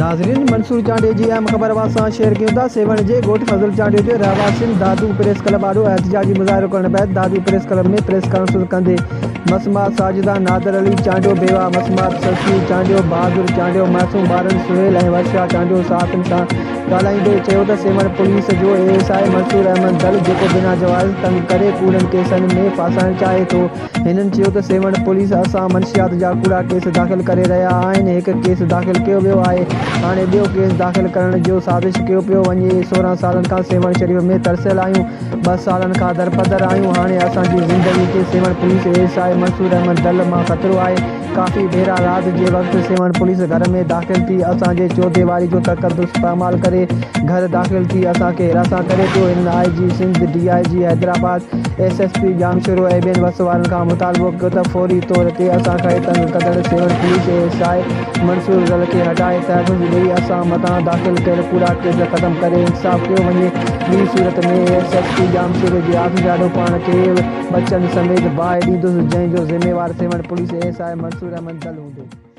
नाज़रीन, मंसूर चांडिया जी अहम ख़बर वासां शेयर कयूं था। सेवण जे ॻोठ फज़ल चांडिया जो रहवासियुनि दादू प्रेस क्लब आॾो एहतजाजी मुज़ाहिरो करण बैदि दादू प्रेस क्लब में प्रेस कॉन्फ्रेंस कंदे मसमात साजिदा, नादर अली चांडियो, बेवा मसमात ससी चांडियो, बहादुर चांडियो, मासूम ॿारनि सुहेल ऐं वर्षा चांडियो साथियुनि सां ॻाल्हाईंदे चयो त सेवण पुलिस जो ASI मंसूर अहमद दल जेको बिना जवाज़ तंग करे कूड़नि केसनि में फासाइणु चाहे थो। हिननि चयो त सेवण पुलिस असां मंशियात जा कूड़ा केस दाख़िल करे रहिया आहिनि। हिकु केस दाख़िल कयो वियो आहे, हाणे ॿियो केस दाख़िल करण जो साज़िश कयो पियो वञे। 16 सालनि खां सेवण शरीफ़ में तरसियल आहियूं, 2 सालनि खां दरपदर आहियूं। हाणे असांजी ज़िंदगी खे सेवण पुलिस ASI मंसूर अहमद दल मां ख़तरो आहे। काफ़ी भेरा राति जे वक़्तु सेवण पुलिस घर में दाख़िल थी असांजे चौधेवारी जो तकदुस इस्तेमाल करे घर दाख़िल थी असांखे हिरासत करे पियो। हिननि IG Sindh, DIG Hyderabad, SSP Jamshoro ऐं ॿियनि वसवारनि खां मुतालबो कयो त फौरी तौर ते असांखे तंग कंदड़ सेवण पुलिस ASI मंसूर दल खे हटाए तहफ़्फ़ुज़ ॾेई असां मथां दाख़िल कयल कूड़ा केस ख़तमु करे इंसाफ़ कयो वञे। ॿी सूरत में SSP जामशोरो जे ऑफिस ॾाढो पाण खे बचनि समेत बाहि ॾींदुसि, जंहिंजो ज़िम्मेवार सेवण पुलिस ASI मंसूर अहमद दल हूंदो।